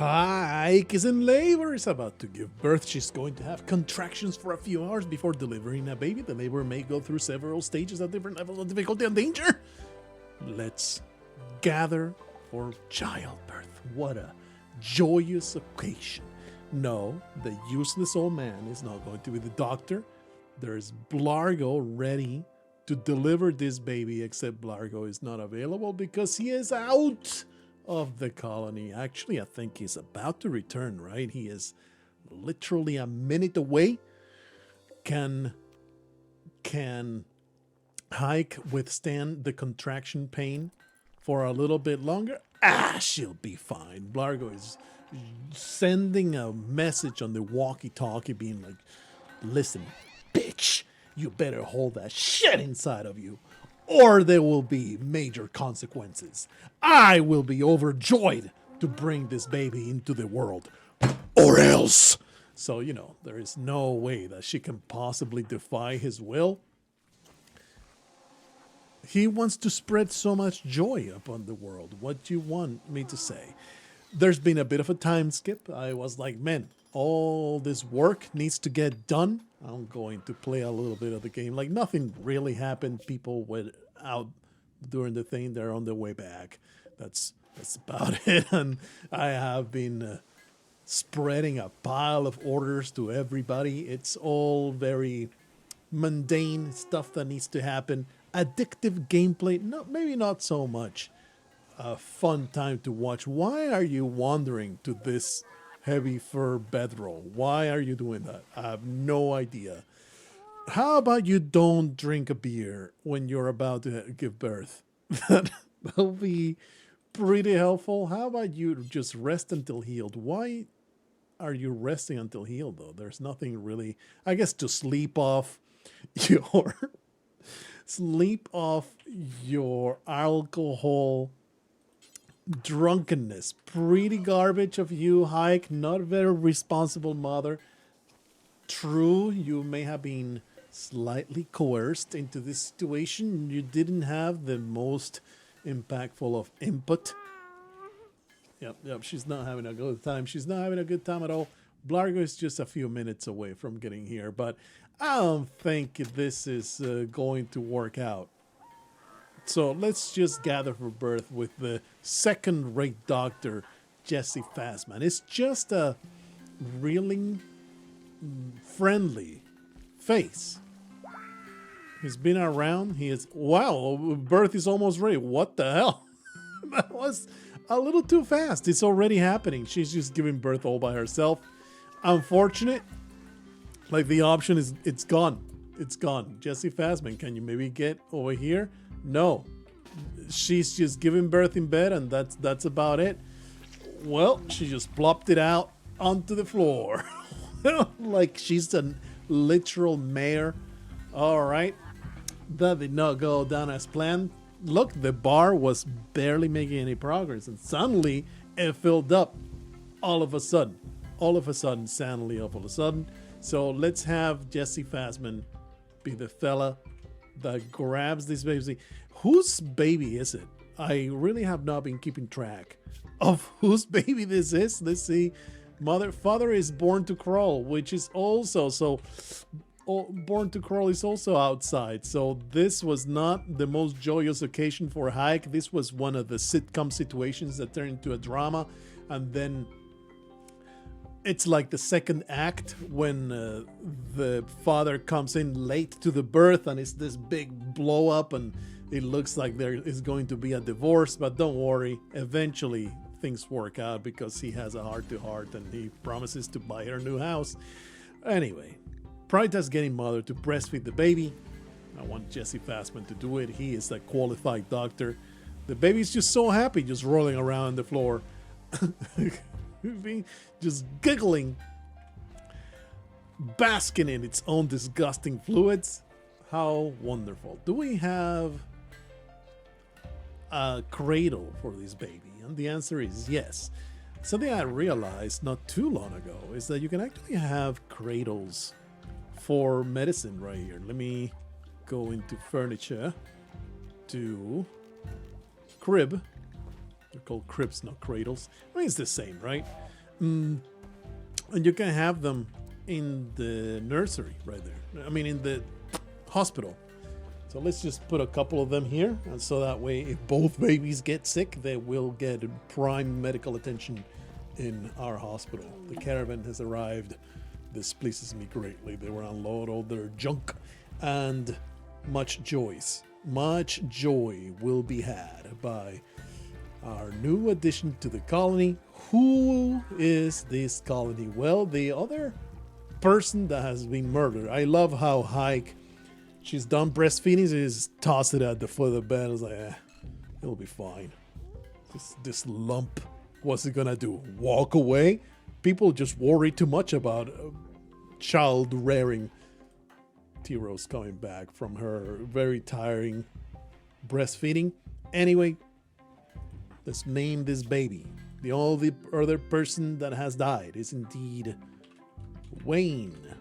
Ike is in labor, is about to give birth. She's going to have contractions for a few hours before delivering a baby. The labor may go through several stages at different levels of difficulty and danger. Let's gather for childbirth. What a joyous occasion. No, the useless old man is not going to be the doctor. There's Blargho ready to deliver this baby, except Blargho is not available because he is out of the colony. Actually, I think he's about to return, right? He is literally a minute away. Can Hike withstand the contraction pain for a little bit longer? She'll be fine. Blargho is sending a message on the walkie-talkie being like, listen, bitch, you better hold that shit inside of you, or there will be major consequences. I will be overjoyed to bring this baby into the world, or else. So, there is no way that she can possibly defy his will. He wants to spread so much joy upon the world. What do you want me to say? There's been a bit of a time skip. I was like, man, all this work needs to get done. I'm going to play a little bit of the game. Like nothing really happened. People went out during the thing. They're on their way back. That's about it. And I have been spreading a pile of orders to everybody. It's all very mundane stuff that needs to happen. Addictive gameplay, maybe not so much. A fun time to watch. Why are you wandering to this heavy fur bedroll? Why are you doing that? I have no idea. How about you don't drink a beer when you're about to give birth? That'll be pretty helpful. How about you just rest until healed? Why are you resting until healed, though? There's nothing really, I guess, to sleep off your alcohol drunkenness. Pretty garbage of you, Hike. Not a very responsible mother. True, you may have been slightly coerced into this situation. You didn't have the most impactful of input. Yep, she's not having a good time. She's not having a good time at all. Blargho is just a few minutes away from getting here, but I don't think this is going to work out. So let's just gather for birth with the second-rate doctor, Jesse Fastman. It's just a really friendly face. He's been around. He is, wow, birth is almost ready. What the hell? That was a little too fast. It's already happening. She's just giving birth all by herself. Unfortunate. Like the option is, it's gone. It's gone. Jesse Fastman, can you maybe get over here? No. She's just giving birth in bed, and that's about it. Well, she just plopped it out onto the floor. Like she's a literal mare. All right. That did not go down as planned. Look, the bar was barely making any progress, and suddenly it filled up all of a sudden. Suddenly, all of a sudden. So let's have Jesse Fastman be the fella that grabs this baby. Whose baby is it? I really have not been keeping track of whose baby this is. Let's see. Father is born to crawl, which is also born to crawl is also outside. So this was not the most joyous occasion for Hike. This was one of the sitcom situations that turned into a drama, and then it's like the second act when the father comes in late to the birth, and it's this big blow up, and it looks like there is going to be a divorce. But don't worry, eventually things work out because he has a heart-to-heart and he promises to buy her a new house. Anyway, prioritize getting mother to breastfeed the baby. I want Jesse Fastman to do it. He is a qualified doctor. The baby's just so happy, just rolling around on the floor. Just giggling, basking in its own disgusting fluids. How wonderful. Do we have a cradle for this baby? And the answer is yes. Something I realized not too long ago is that you can actually have cradles for medicine right here. Let me go into furniture to crib. They're called cribs, not cradles. I mean, it's the same, right? And you can have them in the nursery right there. I mean, in the hospital. So let's just put a couple of them here. And so that way, if both babies get sick, they will get prime medical attention in our hospital. The caravan has arrived. This pleases me greatly. They will unload all their junk, and much joy will be had by our new addition to the colony. Who is this colony? Well, the other person that has been murdered. I love how HAAAAIK, she's done breastfeeding, so just toss it at the foot of the bed. I was like, it'll be fine. This lump, what's it gonna do? Walk away? People just worry too much about child rearing. T-Rose coming back from her very tiring breastfeeding. Anyway, let's name this baby. The only other person that has died is indeed Wayne.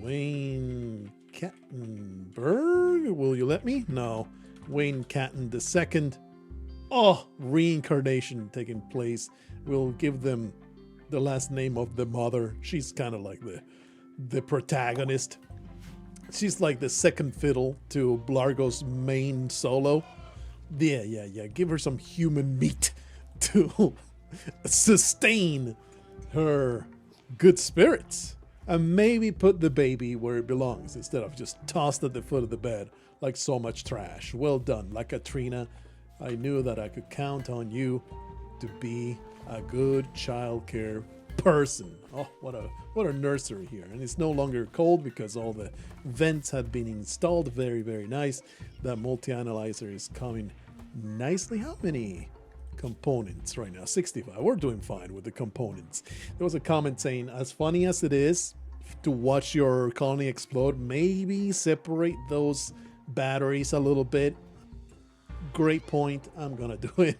Wayne Kattenberg? Will you let me? No. Wayne Catton II. Oh, reincarnation taking place. We'll give them the last name of the mother. She's kind of like the protagonist. She's like the second fiddle to Blargho's main solo. Yeah. Give her some human meat to sustain her good spirits. And maybe put the baby where it belongs instead of just tossed at the foot of the bed like so much trash. Well done, La Katrina. I knew that I could count on you to be a good childcare person. Oh, what a nursery here. And it's no longer cold because all the vents had been installed. Very, very nice. That multi-analyzer is coming nicely. How many components right now? 65. We're doing fine with the components. There was a comment saying, as funny as it is to watch your colony explode, maybe separate those batteries a little bit. Great point. I'm gonna do it.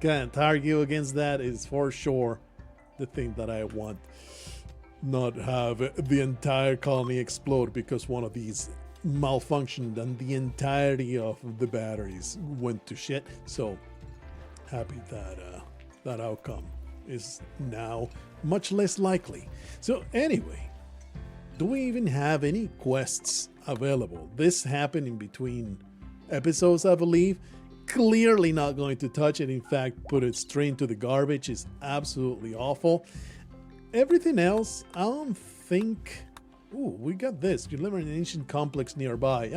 Can't argue against that. Is for sure the thing that I want. Not have the entire colony explode because one of these malfunctioned and the entirety of the batteries went to shit. So happy that that outcome is now much less likely. So anyway, do we even have any quests available? This happened in between episodes, I believe. Clearly not going to touch it. In fact, put it straight into the garbage. Is absolutely awful. Everything else, I don't think. Ooh, we got this. You live in an ancient complex nearby.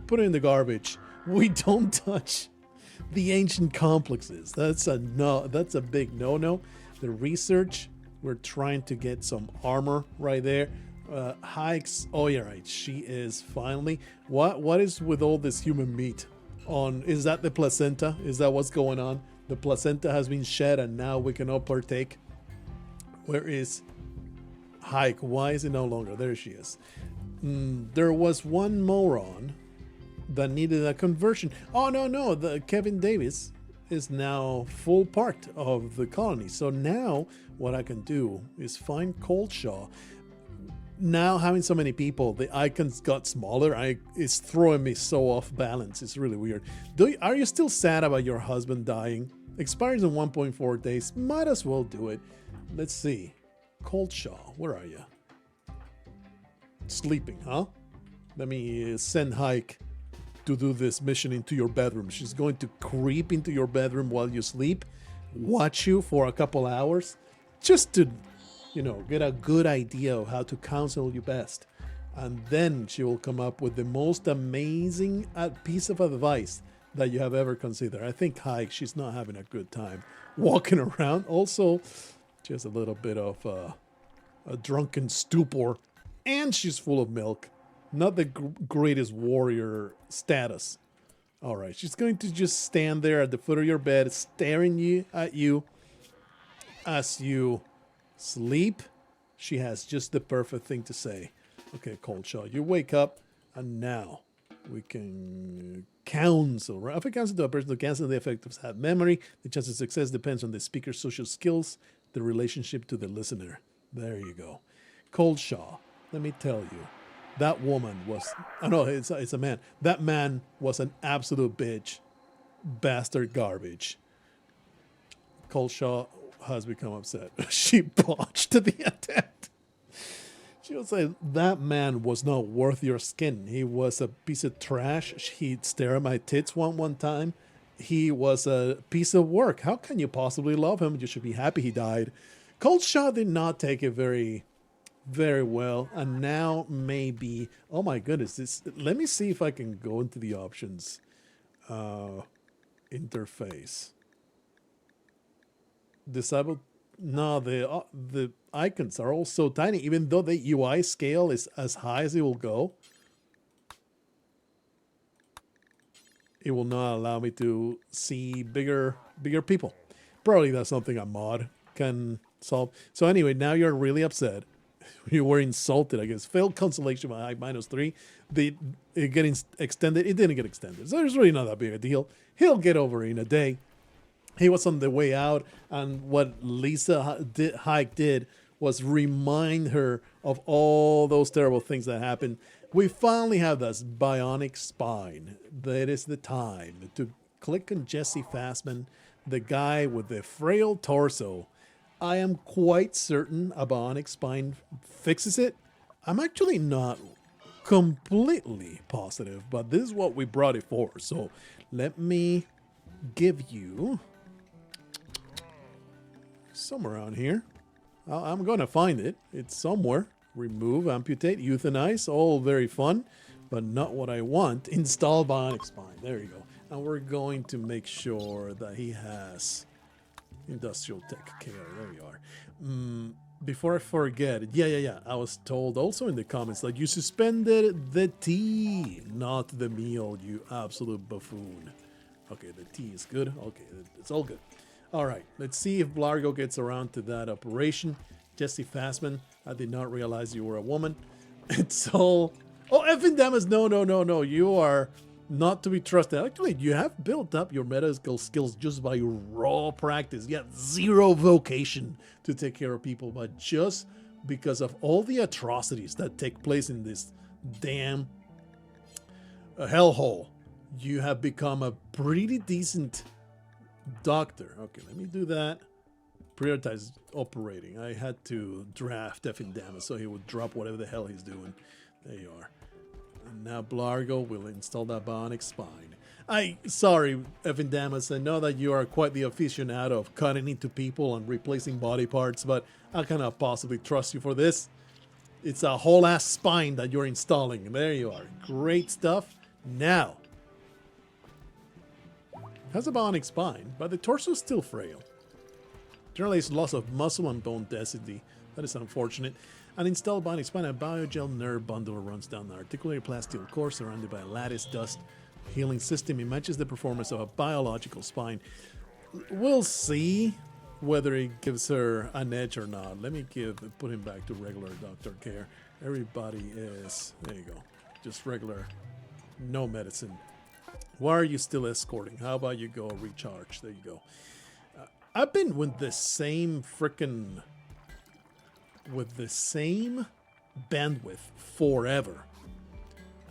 Put it in the garbage. We don't touch the ancient complexes. That's a no. That's a big no-no. The research, we're trying to get some armor right there. Hikes. Oh yeah, right. She is finally. What is with all this human meat? Is that the placenta? Is that what's going on? The placenta has been shed and now we can all partake. Where is HAAAAIK? Why is it no longer? There she is. There was one moron that needed a conversion. Oh no, the Kevin Davis is now full part of the colony. So now what I can do is find Coldshaw. Now having so many people, the icons got smaller. It's throwing me so off balance. It's really weird. Are you still sad about your husband dying? Expires in 1.4 days. Might as well do it. Let's see. Coldshaw, where are you? Sleeping, huh? Let me send HAAAAIK to do this mission into your bedroom. She's going to creep into your bedroom while you sleep, watch you for a couple hours, just to, get a good idea of how to counsel you best. And then she will come up with the most amazing piece of advice that you have ever considered. I think HAAAAIK, she's not having a good time walking around. Also, just a little bit of a drunken stupor. And she's full of milk. Not the greatest warrior status. All right, she's going to just stand there at the foot of your bed, staring at you as you sleep. She has just the perfect thing to say. Okay, Coldshaw, you wake up, and now we can counsel. Right? If I counsel to a person to cancel the effect of sad memory, the chance of success depends on the speaker's social skills, the relationship to the listener. There you go. Coldshaw, let me tell you. That woman was, it's a man. That man was an absolute bitch. Bastard garbage. Coldshaw, has become upset. She botched the attempt. She was like, that man was not worth your skin. He was a piece of trash. He'd stare at my tits one time. He was a piece of work. How can you possibly love him? You should be happy he died. Cold Shot did not take it very well. And now maybe, oh my goodness, let me see if I can go into the options. Interface. Disable. No, the icons are all so tiny, even though the UI scale is as high as it will go. It will not allow me to see bigger people. Probably that's something a mod can solve. So anyway, now you're really upset. You were insulted, I guess. Failed consolation by -3. It getting extended. It didn't get extended. So it's really not that big a deal. He'll get over it in a day. He was on the way out, and what Lisa HAAAAIK did was remind her of all those terrible things that happened. We finally have this bionic spine. That is the time to click on Jesse Fassman, the guy with the frail torso. I am quite certain a bionic spine fixes it. I'm actually not completely positive, but this is what we brought it for. So let me give you somewhere around here. I'm going to find it. It's somewhere. Remove, amputate, euthanize, all very fun, but not what I want. Install bionic spine. There you go. And we're going to make sure that he has industrial tech care. There you are. Before I forget, yeah. I was told also in the comments that you suspended the tea, not the meal, you absolute buffoon. Okay, the tea is good. Okay, it's all good. All right, let's see if Blargho gets around to that operation. Jesse Fassman, I did not realize you were a woman. It's all... Oh, effing Damas, no. You are not to be trusted. Actually, you have built up your medical skills just by raw practice. You have zero vocation to take care of people, but just because of all the atrocities that take place in this damn hellhole, you have become a pretty decent doctor. Okay, let me do that. Prioritize operating. I had to draft effing Damas so he would drop whatever the hell he's doing. There you are. And now Blargho will install that bionic spine. Sorry, effing Damas, I know that you are quite the aficionado of cutting into people and replacing body parts, but I cannot possibly trust you for this. It's a whole ass spine that you're installing. There you are. Great stuff. Now, has a bionic spine, but the torso is still frail. Generally, it's loss of muscle and bone density. That is unfortunate. An installed bionic spine, a biogel nerve bundle runs down the articulated plasteel core surrounded by a lattice dust healing system. It matches the performance of a biological spine. We'll see whether it gives her an edge or not. Let me put him back to regular doctor care. Everybody is, there you go, just regular, no medicine. Why are you still escorting? How about you go recharge? There you go. I've been with the same bandwidth forever.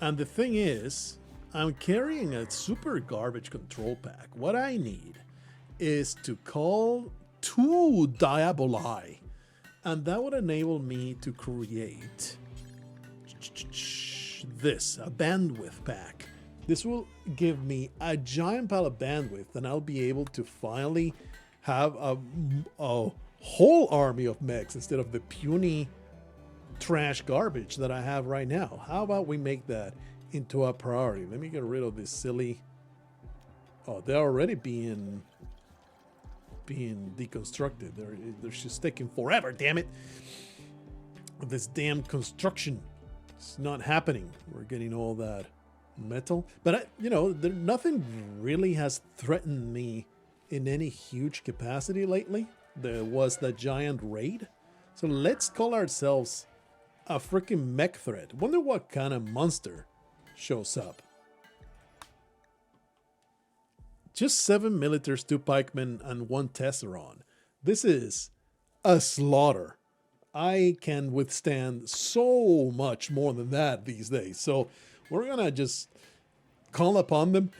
And the thing is, I'm carrying a super garbage control pack. What I need is to call 2 Diaboli. And that would enable me to create this, a bandwidth pack. This will give me a giant pile of bandwidth, and I'll be able to finally have a whole army of mechs instead of the puny trash garbage that I have right now. How about we make that into a priority? Let me get rid of this silly... Oh, they're already being deconstructed. They're just taking forever, damn it. This damn construction. It's not happening. We're getting all that metal. But, nothing really has threatened me in any huge capacity lately. There was that giant raid. So let's call ourselves a freaking mech threat. Wonder what kind of monster shows up. Just 7 militaries, 2 pikemen, and 1 tesseron. This is a slaughter. I can withstand so much more than that these days. So we're gonna just call upon them.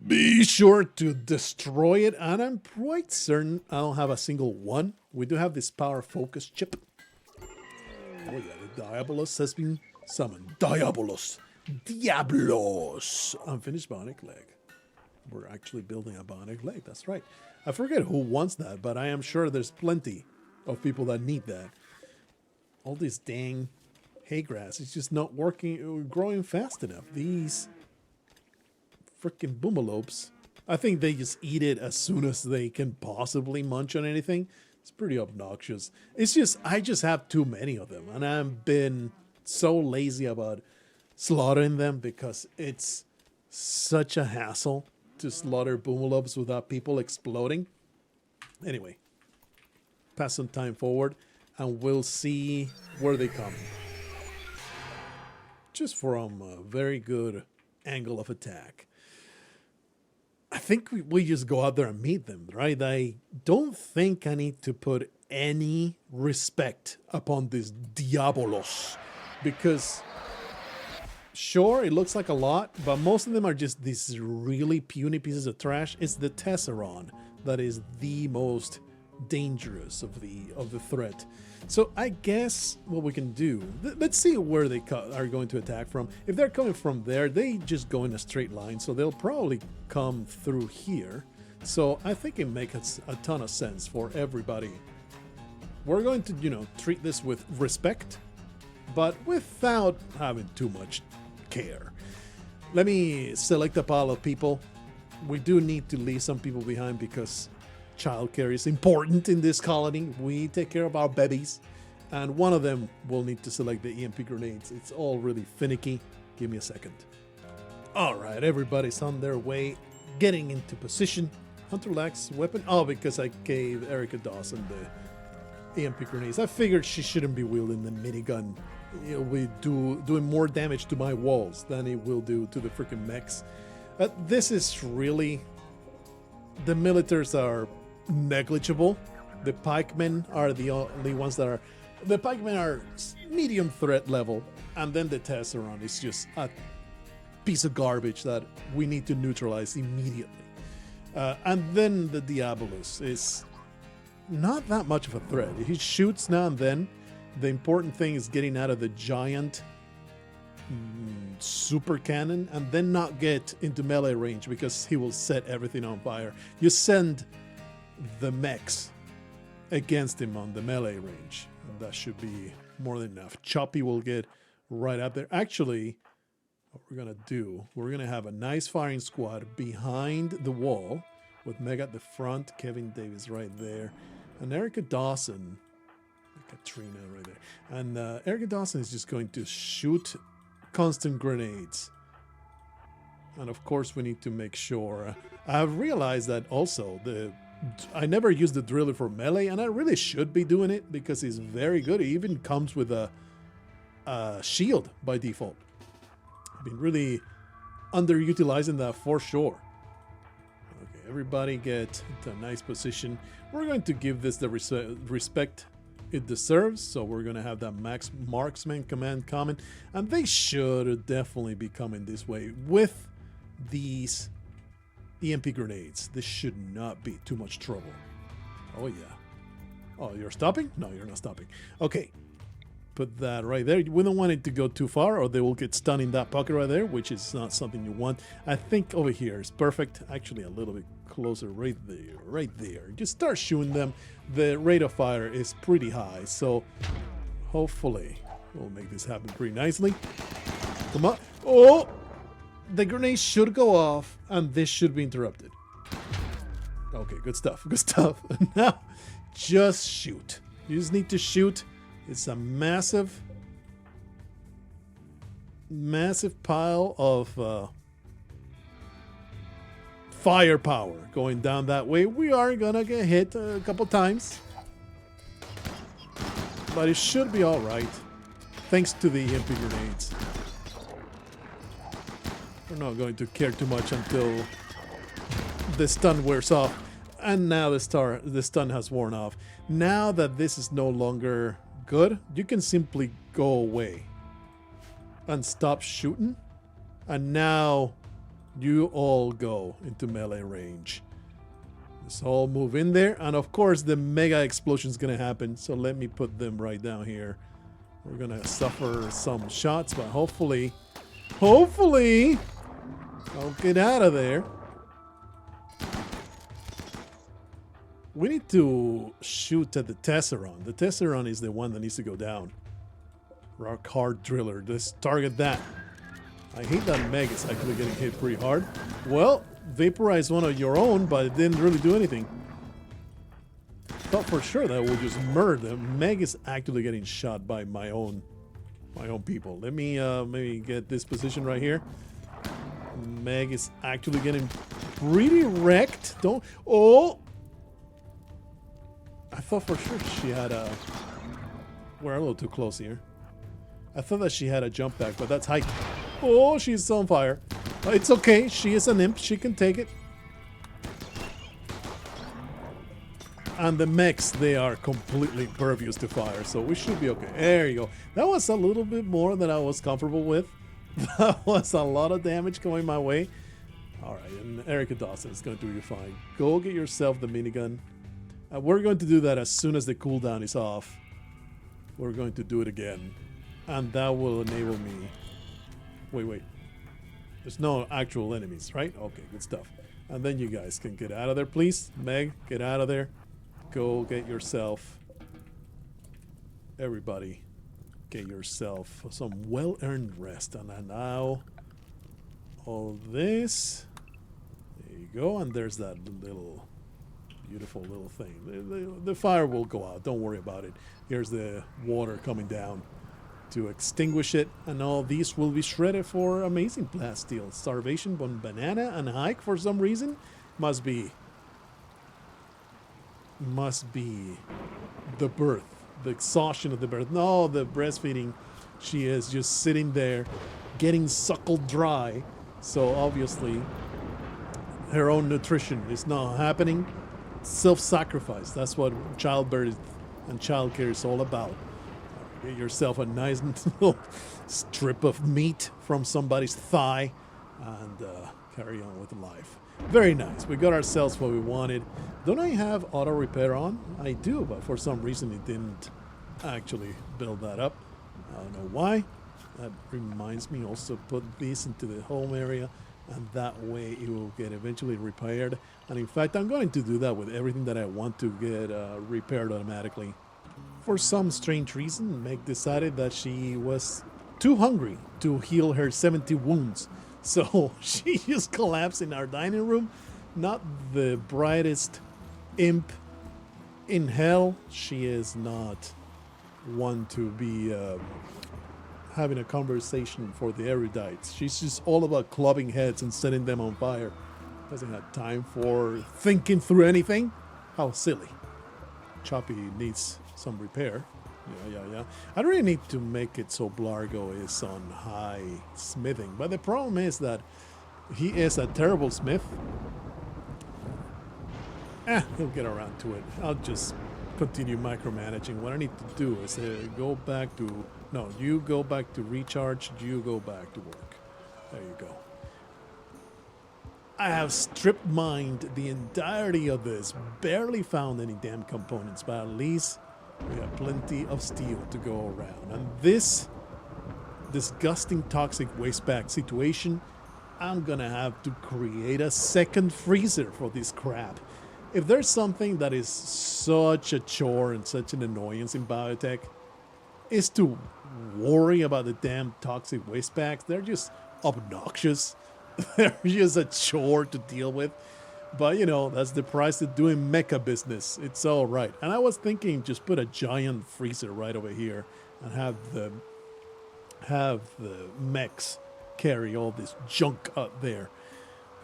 Be sure to destroy it, and I'm quite certain I don't have a single one. We do have this power focus chip. Oh yeah, the Diabolos has been summoned. Diabolos! Diablos! Unfinished bionic leg. We're actually building a bionic leg, that's right. I forget who wants that, but I am sure there's plenty of people that need that. All this dang hay grass is just not working, growing fast enough. These freaking boomalopes, I think they just eat it as soon as they can possibly munch on anything. It's pretty obnoxious. It's just, I just have too many of them, and I've been so lazy about slaughtering them because it's such a hassle to slaughter boomalopes without people exploding. Anyway, pass some time forward, and we'll see where they come. Just from a very good angle of attack. I think we just go out there and meet them, right? I don't think I need to put any respect upon this Diabolos, because sure, it looks like a lot, but most of them are just these really puny pieces of trash. It's the Tesseron that is the most dangerous of the threat. So I guess what we can do, let's see where they are going to attack from. If they're coming from there, they just go in a straight line, so they'll probably come through here. So I think it makes a ton of sense for everybody. We're going to, you know, treat this with respect, but without having too much care. Let me select a pile of people. We do need to leave some people behind because childcare is important in this colony. We take care of our babies, and one of them will need to select the EMP grenades. It's all really finicky. Give me a second. All right, everybody's on their way, getting into position. Hunter lacks weapon. Oh, because I gave Erica Dawson the EMP grenades. I figured she shouldn't be wielding the minigun. It'll be doing more damage to my walls than it will do to the freaking mechs. This is really, the militaries are negligible. The pikemen are the only ones that are, the pikemen are medium threat level, and then the Tesseron is just a piece of garbage that we need to neutralize immediately. And then the Diabolos is not that much of a threat. He shoots now and then. The important thing is getting out of the giant super cannon and then not get into melee range, because he will set everything on fire. You send the mechs against him on the melee range, and that should be more than enough. Choppy will get right up there. Actually, what we're gonna do, we're gonna have a nice firing squad behind the wall with Meg at the front, Kevin Davis right there, and Erica Dawson, Katrina right there, and Erica Dawson is just going to shoot constant grenades. And of course we need to make sure, I've realized that also I never used the driller for melee, and I really should be doing it because it's very good. It even comes with a shield by default. I've been really underutilizing that for sure. Okay, everybody get into a nice position. We're going to give this the respect it deserves, so we're going to have that max marksman command coming, and they should definitely be coming this way with these EMP grenades. This should not be too much trouble. Oh yeah. Oh, you're stopping? No, you're not stopping. Okay, put that right there. We don't want it to go too far, or they will get stunned in that pocket right there, which is not something you want. I think over here is perfect. Actually, a little bit closer, right there, right there. Just start shooting them. The rate of fire is pretty high, so hopefully we'll make this happen pretty nicely. Come on. Oh, the grenade should go off, and this should be interrupted. Okay, good stuff, good stuff. Now, just shoot. You just need to shoot. It's a massive, massive pile of firepower going down that way. We are gonna get hit a couple times, but it should be all right, thanks to the EMP grenades. We're not going to care too much until the stun wears off, and now the stun has worn off. Now that this is no longer good, you can simply go away and stop shooting, and now You all go into melee range. Let's all move in there. And of course, the mega explosion is going to happen. So let me put them right down here. We're going to suffer some shots, but hopefully, I'll get out of there. We need to shoot at the Tesseron. The Tesseron is the one that needs to go down. Rock hard driller. Let's target that. I hate that Meg is actually getting hit pretty hard. Well, vaporize one of your own, but it didn't really do anything. Thought for sure that would just murder them. Meg is actually getting shot by my own people. Let me maybe get this position right here. Meg is actually getting pretty wrecked. Don't. Oh! I thought for sure she had a. We're a little too close here. I thought that she had a jump back, but that's high. Oh, she's on fire. It's okay. She is an imp. She can take it. And the mechs, they are completely impervious to fire, so we should be okay. There you go. That was a little bit more than I was comfortable with. That was a lot of damage going my way. All right, and Erica Dawson is going to do you fine. Go get yourself the minigun. We're going to do that as soon as the cooldown is off. We're going to do it again. And that will enable me... Wait. There's no actual enemies, right? Okay, good stuff. And then you guys can get out of there, please. Meg, get out of there. Go get yourself... Everybody, get yourself some well-earned rest. And now... all this... There you go. And there's that little... beautiful little thing. The fire will go out. Don't worry about it. Here's the water coming down to extinguish it, and all these will be shredded for amazing blast steel. Starvation, banana, and hike for some reason must be the birth, the exhaustion of the birth. No, the breastfeeding. She is just sitting there, getting suckled dry. So obviously, her own nutrition is not happening. Self-sacrifice. That's what childbirth and childcare is all about. Get yourself a nice little strip of meat from somebody's thigh and carry on with life. Very nice. We got ourselves what we wanted. Don't I have auto repair on? I do, but for some reason it didn't actually build that up. I don't know why. That reminds me also put this into the home area, and that way it will get eventually repaired. And in fact, I'm going to do that with everything that I want to get repaired automatically. For some strange reason, Meg decided that she was too hungry to heal her 70 wounds. So she just collapsed in our dining room. Not the brightest imp in hell. She is not one to be having a conversation for the erudites. She's just all about clubbing heads and setting them on fire. Doesn't have time for thinking through anything. How silly. Choppy needs some repair. Yeah. I really need to make it so Blargho is on high smithing. But the problem is that he is a terrible smith. He'll get around to it. I'll just continue micromanaging. What I need to do is go back to... No, you go back to recharge. You go back to work. There you go. I have strip mined the entirety of this. Barely found any damn components, but at least we have plenty of steel to go around. And this disgusting toxic waste bag situation, I'm gonna have to create a second freezer for this crap. If there's something that is such a chore and such an annoyance in biotech, is to worry about the damn toxic waste bags. They're just obnoxious. They're just a chore to deal with. But, you know, that's the price of doing mecha business. It's all right. And I was thinking just put a giant freezer right over here and have the mechs carry all this junk out there.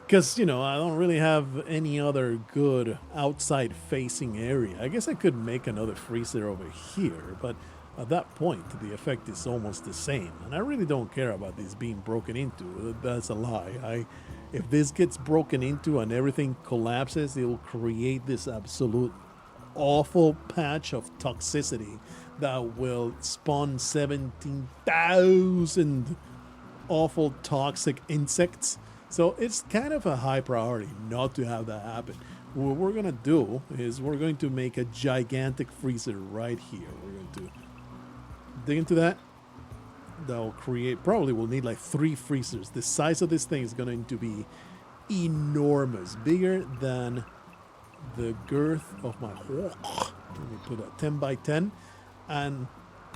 Because, you know, I don't really have any other good outside-facing area. I guess I could make another freezer over here, but at that point, the effect is almost the same. And I really don't care about this being broken into. That's a lie. If this gets broken into and everything collapses, it will create this absolute awful patch of toxicity that will spawn 17,000 awful toxic insects So it's kind of a high priority not to have that happen. What we're going to do is we're going to make a gigantic freezer right here. We're going to dig into that. That'll create, probably we'll need like 3 freezers. The size of this thing is going to be enormous, bigger than the girth of my hawk. Let me put a 10 by 10, and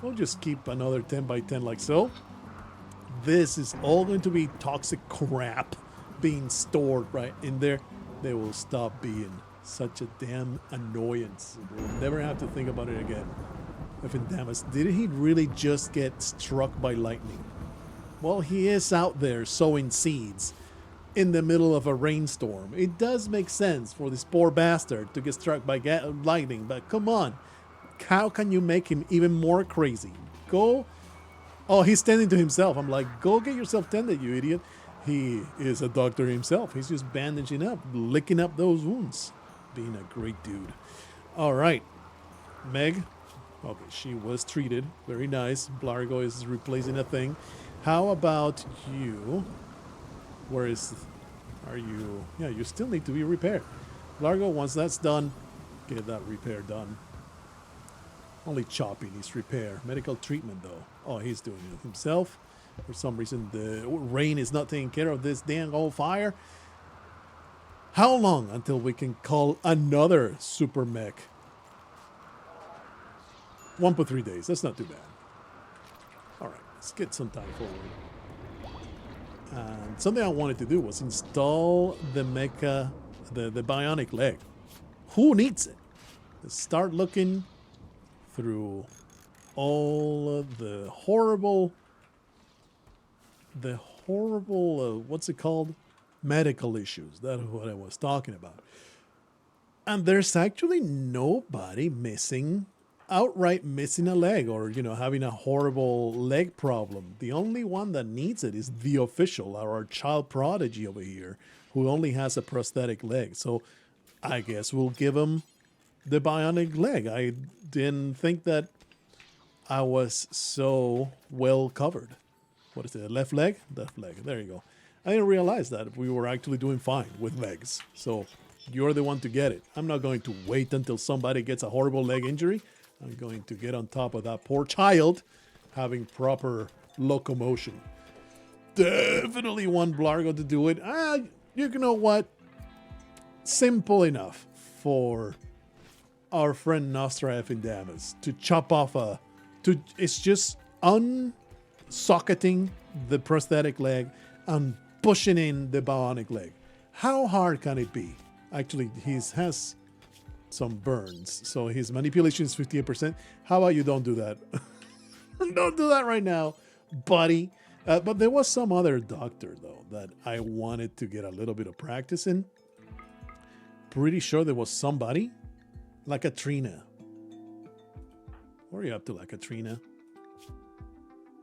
we'll just keep another 10 by 10 like so. This is all going to be toxic crap being stored right in there. They will stop being such a damn annoyance. We'll never have to think about it again. Damas, did he really just get struck by lightning? Well, he is out there sowing seeds in the middle of a rainstorm. It does make sense for this poor bastard to get struck by lightning, but come on. How can you make him even more crazy? Go. Oh, he's tending to himself. I'm like, go get yourself tended, you idiot. He is a doctor himself. He's just bandaging up, licking up those wounds. Being a great dude. All right. Meg. Okay, she was treated. Very nice. Blargho is replacing a thing. How about you? Where is... Are you... Yeah, you still need to be repaired. Blargho, once that's done, get that repair done. Only chopping needs repair. Medical treatment, though. Oh, he's doing it himself. For some reason, the rain is not taking care of this damn old fire. How long until we can call another super mech? 1.3 days. That's not too bad. All right, let's get some time forward. And something I wanted to do was install the mecha, the bionic leg. Who needs it? Let's start looking through all of the horrible, what's it called? Medical issues. That's what I was talking about. And there's actually nobody outright missing a leg or, having a horrible leg problem. The only one that needs it is the official, our child prodigy over here, who only has a prosthetic leg. So I guess we'll give him the bionic leg. I didn't think that I was so well covered. What is it? Left leg? Left leg. There you go. I didn't realize that we were actually doing fine with legs. So you're the one to get it. I'm not going to wait until somebody gets a horrible leg injury. I'm going to get on top of that poor child having proper locomotion. Definitely want Blargho to do it. You know what? Simple enough for our friend Nostra Damas to chop off it's just unsocketing the prosthetic leg and pushing in the bionic leg. How hard can it be? Actually, he has some burns, so his manipulation is 58%. How about you don't do that? Don't do that right now, buddy. But there was some other doctor, though, that I wanted to get a little bit of practice in. Pretty sure there was somebody like a Trina. What are you up to, like a Trina?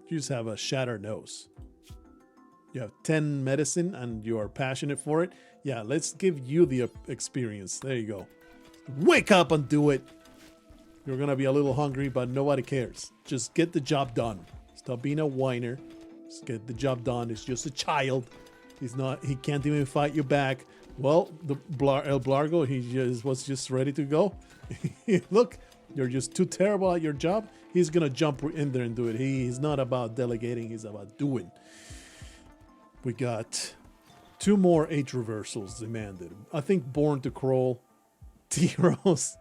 You just have a shattered nose. You have 10 medicine and you are passionate for it. Yeah, let's give you the experience. There you go. Wake up and do it. You're going to be a little hungry, but nobody cares. Just get the job done. Stop being a whiner. Just get the job done. It's just a child. He can't even fight you back. Well, the Blargho, he was just ready to go. Look, you're just too terrible at your job. He's going to jump in there and do it. He's not about delegating. He's about doing. We got 2 more H reversals demanded. I think Born to Crawl, T-Rose.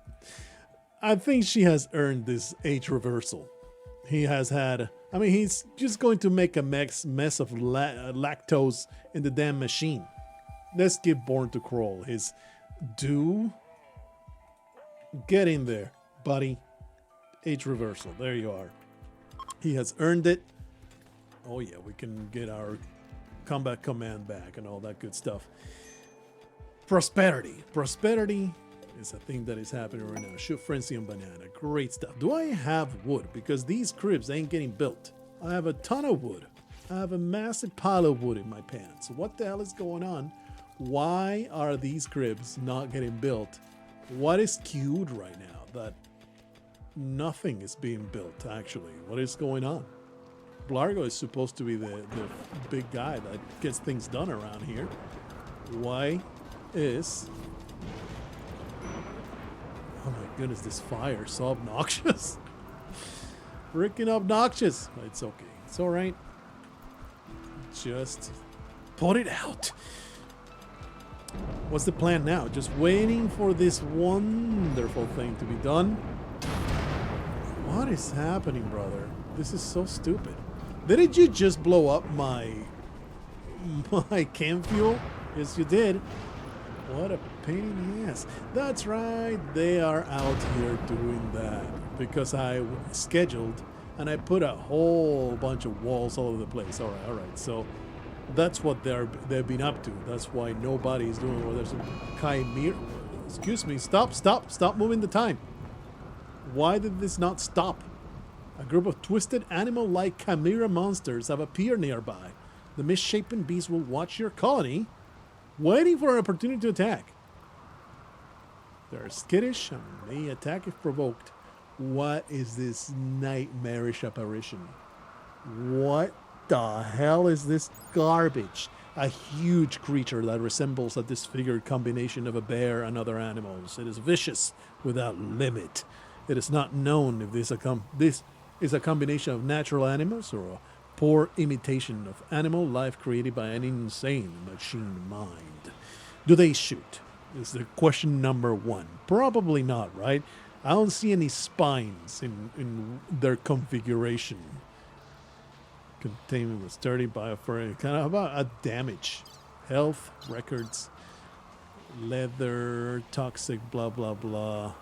I think she has earned this H reversal. He has had... he's just going to make a mess of lactose in the damn machine. Let's give Born to Crawl his due. Get in there, buddy. H reversal. There you are. He has earned it. Oh yeah, we can get our combat command back and all that good stuff. Prosperity. Prosperity is a thing that is happening right now. Shoot Frenzy and Banana. Great stuff. Do I have wood? Because these cribs ain't getting built. I have a ton of wood. I have a massive pile of wood in my pants. What the hell is going on? Why are these cribs not getting built? What is queued right now that nothing is being built, actually? What is going on? Blargho is supposed to be the big guy that gets things done around here. Why is... Oh my goodness, this fire is so obnoxious. Freaking obnoxious. It's okay. It's alright. Just put it out. What's the plan now? Just waiting for this wonderful thing to be done. What is happening, brother? This is so stupid. Didn't you just blow up my chem fuel? Yes, you did. What a pain in the ass. That's right. They are out here doing that because I scheduled and I put a whole bunch of walls all over the place. All right. So that's what they've been up to. That's why nobody is doing. Well, there's a chimera. Excuse me. Stop moving the time. Why did this not stop? A group of twisted animal-like chimera monsters have appeared nearby. The misshapen beast will watch your colony, waiting for an opportunity to attack. They're skittish and may attack if provoked. What is this nightmarish apparition? What the hell is this garbage? A huge creature that resembles a disfigured combination of a bear and other animals. It is vicious without limit. It is not known if this is a combination of natural animals or a poor imitation of animal life created by an insane machine mind. Do they shoot? Is the question number one. Probably not, right? I don't see any spines in their configuration. Containment with sturdy biofur. Kind of about a damage. Health, records, leather, toxic, blah, blah, blah.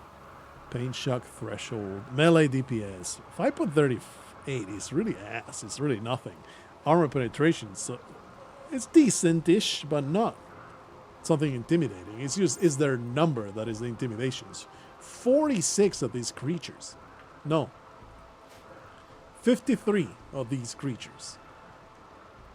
Pain shock threshold. Melee DPS. If I put 38, it's really ass. It's really nothing. Armor penetration. So it's decent-ish, but not something intimidating. It's just is their number that is the intimidations. 46 of these creatures. No. 53 of these creatures.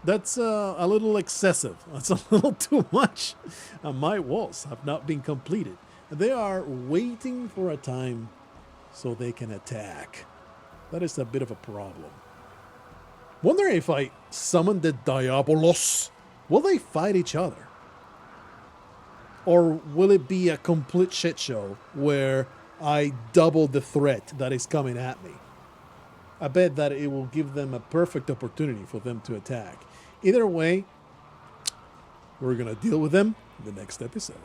That's a little excessive. That's a little too much. My walls have not been completed. They are waiting for a time so they can attack. That is a bit of a problem. Wonder if I summon the Diabolos, will they fight each other? Or will it be a complete shit show where I double the threat that is coming at me? I bet that it will give them a perfect opportunity for them to attack. Either way, we're going to deal with them in the next episode.